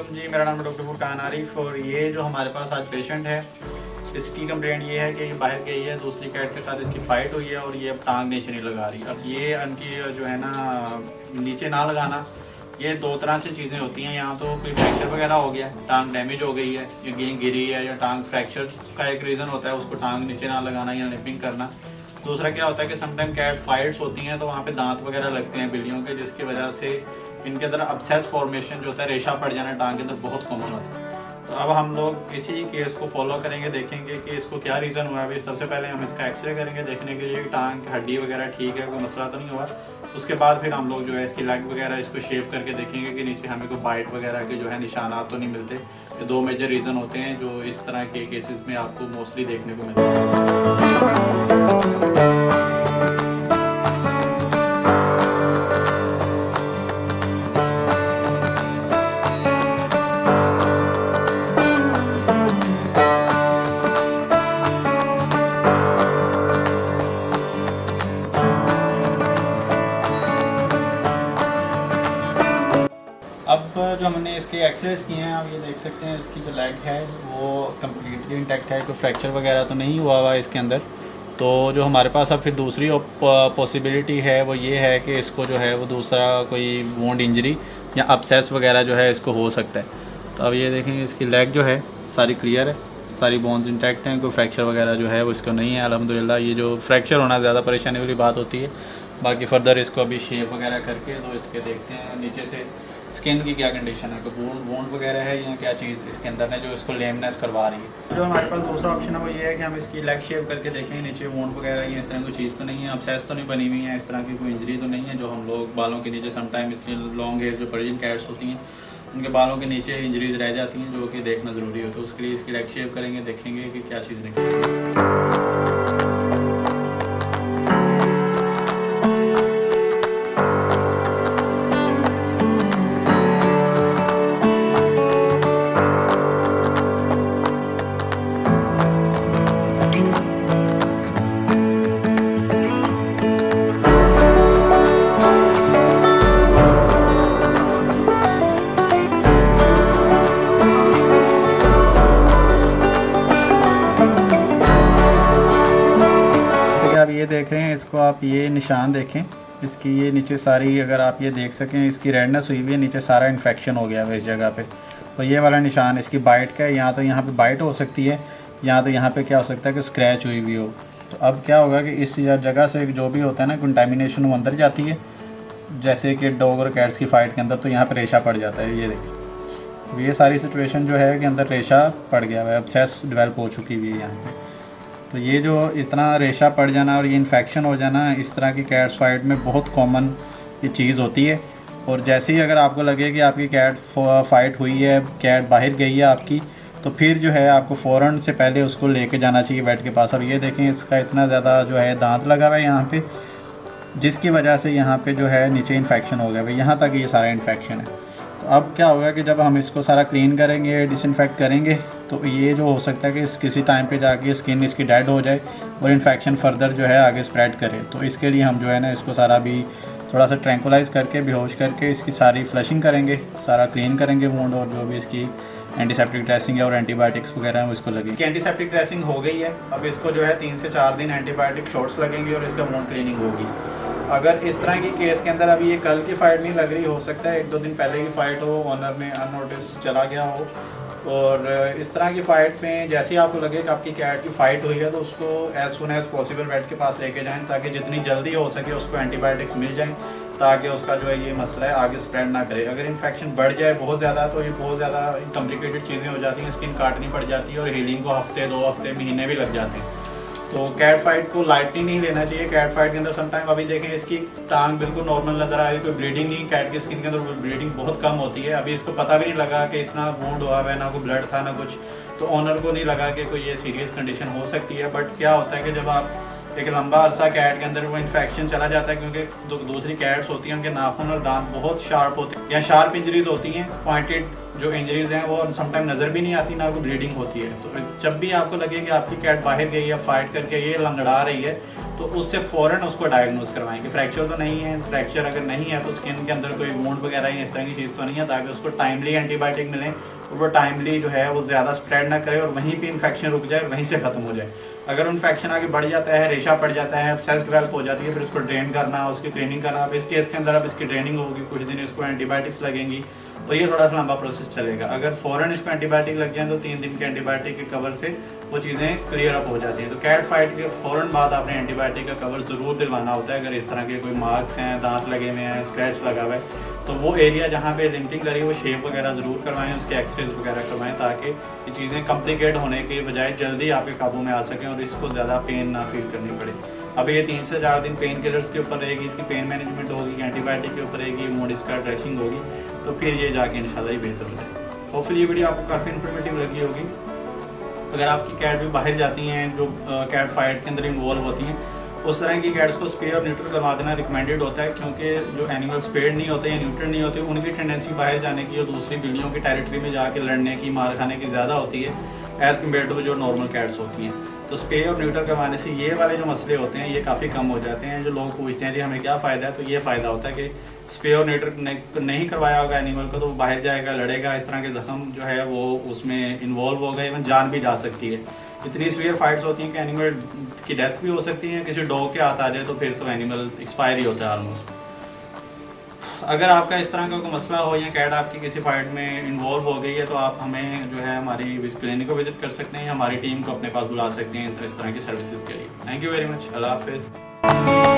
वालेकुम जी, मेरा नाम है डॉक्टर फुरकान आरिफ। और ये जो हमारे पास आज पेशेंट है, इसकी कंप्लेंट ये है कि ये बाहर गई है, दूसरी कैट के साथ इसकी फ़ाइट हुई है और ये अब टांग नीचे नहीं लगा रही। अब ये उनकी जो है ना, नीचे ना लगाना, ये दो तरह से चीज़ें होती हैं। यहाँ तो कोई फ्रैक्चर वगैरह हो गया, टांग डैमेज हो गई है, या गेंद गिरी है, या टांग फ्रैक्चर का एक रीज़न होता है उसको टांग नीचे ना लगाना या निपिंग करना। दूसरा क्या होता है कि समटाइम कैट फाइट्स होती हैं तो वहाँ पे दांत वगैरह लगते हैं बिल्लियों के, जिसकी वजह से इनके अंदर अब्सेस फॉर्मेशन जो होता है, रेशा पड़ जाना टांग के अंदर, बहुत कॉमन होता है। तो अब हम लोग इसी केस को फॉलो करेंगे, देखेंगे कि इसको क्या रीज़न हुआ है। अभी सबसे पहले हम इसका एक्सरे करेंगे देखने के लिए कि टांग की हड्डी वगैरह ठीक है, कोई मसला तो नहीं हुआ। उसके बाद फिर हम लोग जो है इसकी लेग वगैरह इसको शेप करके देखेंगे कि नीचे हमें कोई बाइट वगैरह के जो है निशानात तो नहीं मिलते। ये दो मेजर रीज़न होते हैं जो इस तरह के केसेस में आपको मोस्टली देखने को मिलते हैं। अब जो हमने इसके एक्सरेज किए हैं, आप ये देख सकते हैं इसकी जो लेग है वो कम्प्लीटली इंटैक्ट है, कोई फ्रैक्चर वगैरह तो नहीं हुआ हुआ इसके अंदर। तो जो हमारे पास अब फिर दूसरी पॉसिबिलिटी है वो ये है कि इसको जो है वो दूसरा कोई वुंड इंजरी या अपसेस वगैरह जो है इसको हो सकता है। तो अब ये देखेंगे इसकी लेग जो है सारी क्लियर है, सारी बोन्स इंटैक्ट हैं, कोई फ्रैक्चर वगैरह जो है वो इसको नहीं है अल्हम्दुलिल्लाह। ये जो फ्रैक्चर होना ज़्यादा परेशानी वाली बात होती है। बाकी फर्दर इसको अभी शेप वगैरह करके तो इसके देखते हैं नीचे से स्किन की क्या कंडीशन है, कोई वुंड वगैरह है या क्या चीज़ इसके अंदर है जो इसको लेमनेस करवा रही है। जो हमारे पास दूसरा ऑप्शन है वो ये है कि हम इसकी लेग शेप करके देखेंगे नीचे वुंड वगैरह या इस तरह कोई चीज़ तो नहीं है, अपसेस तो नहीं बनी हुई है, इस तरह की कोई इंजरी तो नहीं है। जो हम लोग बालों के नीचे समटाइम इसलिए लॉन्ग हेयर जो पर्शियन कैट्स होती हैं उनके बालों के नीचे इंजरीज रह जाती हैं जो कि देखना ज़रूरी हो। तो उसके लिए इसकी लेग शेप करेंगे, देखेंगे कि क्या चीज़ निकलेगी। आप ये देख रहे हैं, इसको आप ये निशान देखें, इसकी ये नीचे सारी, अगर आप ये देख सकें, इसकी रेडनेस हुई हुई है, नीचे सारा इन्फेक्शन हो गया है इस जगह पे। तो ये वाला निशान इसकी बाइट का है, यहाँ तो यहाँ पे बाइट हो सकती है, यहाँ तो यहाँ पे क्या हो सकता है कि स्क्रैच हुई हुई हो। तो अब क्या होगा कि इस जगह से जो भी होता है ना कंटामिनेशन वो अंदर जाती है, जैसे कि डॉग और कैट्स की फ़ाइट के अंदर, तो यहाँ पर रेशा पड़ जाता है। ये देखिए, ये सारी सिचुएशन जो है कि अंदर रेशा पड़ गया है, अब्सेस डेवलप हो चुकी हुई है यहाँ पर। तो ये जो इतना रेशा पड़ जाना और ये इन्फेक्शन हो जाना, इस तरह की कैट्स फाइट में बहुत कॉमन ये चीज़ होती है। और जैसे ही अगर आपको लगे कि आपकी कैट फाइट हुई है, कैट बाहर गई है आपकी, तो फिर जो है आपको फ़ौरन से पहले उसको लेके जाना चाहिए वेट के पास। अब ये देखें, इसका इतना ज़्यादा जो है दांत लगा हुआ है यहाँ पे, जिसकी वजह से यहाँ पे जो है नीचे इन्फेक्शन हो गया है, यहाँ तक ये सारा इन्फेक्शन है। तो अब क्या होगा कि जब हम इसको सारा क्लीन करेंगे, डिसइंफेक्ट करेंगे, तो ये जो हो सकता है कि किसी टाइम पे जाके स्किन इसकी डेड हो जाए और इन्फेक्शन फर्दर जो है आगे स्प्रेड करे। तो इसके लिए हम जो है ना इसको सारा भी थोड़ा सा ट्रैंकुलाइज करके, बेहोश करके इसकी सारी फ्लशिंग करेंगे, सारा क्लीन करेंगे वुंड, और जो भी इसकी एंटीसेप्टिक ड्रेसिंग है और एंटीबायोटिक्स वगैरह हैं इसको लगेंगे। एंटीसेप्टिक ड्रेसिंग हो गई है, अब इसको जो है 3 से 4 दिन एंटीबायोटिक शॉट्स लगेंगे और इसका वुंड क्लीनिंग होगी। अगर इस तरह की केस के अंदर अभी ये कल की फ़ाइट नहीं लग रही, हो सकता है 1-2 दिन पहले की फ़ाइट हो, ऑनर ने अननोटिस चला गया हो। और इस तरह की फ़ाइट में जैसे ही आपको लगे कि आपकी कैट की फ़ाइट हुई है, तो उसको as soon as possible vet के पास लेके जाएं, ताकि जितनी जल्दी हो सके उसको एंटीबायोटिक्स मिल जाएं, ताकि उसका जो है ये मसला है आगे स्प्रेड ना करे। अगर इन्फेक्शन बढ़ जाए बहुत ज़्यादा तो ये बहुत ज़्यादा कॉम्प्लिकेटेड चीज़ें हो जाती हैं, स्किन काटनी पड़ जाती है और हीलिंग को हफ्ते, 2 हफ्ते, महीने भी लग जाते हैं। तो कैट फाइट को लाइटली नहीं लेना चाहिए। कैट फाइट के अंदर समटाइम, अभी देखें इसकी टांग बिल्कुल नॉर्मल नज़र आ रही है, कोई ब्लीडिंग नहीं, कैट की स्किन के अंदर ब्लीडिंग बहुत कम होती है। अभी इसको पता भी नहीं लगा कि इतना वुंड हुआ है, ना कोई ब्लड था ना कुछ, तो ऑनर को नहीं लगा कि कोई ये सीरियस कंडीशन हो सकती है। बट क्या होता है कि जब आप एक लंबा अरसा कैट के अंदर वो इन्फेक्शन चला जाता है, क्योंकि दूसरी कैट्स होती हैं उनके नाखून और दांत बहुत शार्प होते हैं, या शार्प इंजरीज होती हैं, पॉइंटेड जो इंजरीज हैं वो समटाइम नज़र भी नहीं आती, ना कोई ब्लीडिंग होती है। तो जब भी आपको लगे कि आपकी कैट बाहर गई है फाइट करके ये लंगड़ा रही है, तो उससे फ़ौरन उसको डायग्नोज करवाएं कि फ्रैक्चर तो नहीं है। फ्रैक्चर अगर नहीं है तो स्किन के अंदर कोई वुंड वगैरह या इस तरह की चीज़ तो नहीं है, ताकि उसको टाइमली एंटीबायोटिक मिले और वो टाइमली जो है वो ज़्यादा स्प्रेड ना करे और वहीं पे इन्फेक्शन रुक जाए, वहीं से ख़त्म हो जाए। अगर इन्फेक्शन आगे बढ़ जाता है, रेशा पड़ जाता है, सेल्स डेवलप हो जाती है, फिर उसको ड्रेन करना, उसकी ट्रेनिंग करना। अब इस केस के अंदर अब इसकी ट्रेनिंग होगी, कुछ दिन इसको एंटीबायोटिक्स लगेंगी, तो ये थोड़ा सा लंबा प्रोसेस चलेगा। अगर फ़ौरन इसको एंटीबायोटिक लग जाए तो 3 दिन के एंटीबायोटिक के कवर से वो चीज़ें क्लियर अप हो जाती हैं। तो कैट फाइट के फ़ौरन बाद आपने एंटीबायोटिक का कवर ज़रूर दिलवाना होता है। अगर इस तरह के कोई मार्क्स हैं, दांत लगे हुए हैं, स्क्रैच लगा हुआ है, तो वो एरिया जहाँ पे लिंकिंग करी वो शेप वगैरह ज़रूर करवाएं, उसके एक्सरेज वगैरह करवाएं, ताकि ये चीज़ें कॉम्प्लिकेट होने के बजाय जल्दी आपके काबू में आ सकें और इसको ज़्यादा पेन ना फील करनी पड़े। अब ये 3 से 4 दिन पेन किलर्स के ऊपर रहेगी, इसकी पेन मैनेजमेंट होगी, एंटीबायोटिक के ऊपर रहेगी, मूड इसका ड्रेसिंग होगी, तो फिर ये जाके इंशाल्लाह ही बेहतर हो जाए। होपफुली ये वीडियो आपको काफ़ी इन्फॉर्मेटिव लगी होगी। अगर आपकी कैट भी बाहर जाती हैं जो कैट फाइट के अंदर इन्वॉल्व होती हैं, उस तरह की कैट्स को स्पे और न्यूट्रल करवा देना रिकमेंडेड होता है, क्योंकि जो एनिमल स्पेड नहीं होते या न्यूट्रल नहीं होते उनकी टेंडेंसी बाहर जाने की और दूसरी बिल्लियों की टेरिटरी में जाके लड़ने की, मार खाने की ज़्यादा होती है एज़ कम्पेयर टू जो नॉर्मल कैट्स होती हैं। तो स्पे और न्यूट्रल करवाने से ये वाले जो मसले होते हैं ये काफ़ी कम हो जाते हैं। जो लोग पूछते हैं कि हमें क्या फ़ायदा है, तो ये फ़ायदा होता है कि स्पे और न्यूट्रल नहीं करवाया होगा एनिमल को, तो वो बाहर जाएगा, लड़ेगा, इस तरह के ज़ख्म जो है वो उसमें इन्वॉल्व होगा, इवन जान भी जा सकती है। इतनी सीवियर फाइट्स होती हैं कि एनिमल की डेथ भी हो सकती है। किसी डॉग के हाथ आ जाए तो फिर तो एनिमल एक्सपायर ही होता है ऑलमोस्ट। अगर आपका इस तरह का कोई मसला हो या कैट आपकी किसी फाइट में इन्वॉल्व हो गई है, तो आप हमें जो है हमारी क्लिनिक को विजिट कर सकते हैं, हमारी टीम को अपने पास बुला सकते हैं इस तरह की सर्विसेज के लिए। Thank you very much. अल्लाह हाफिज़।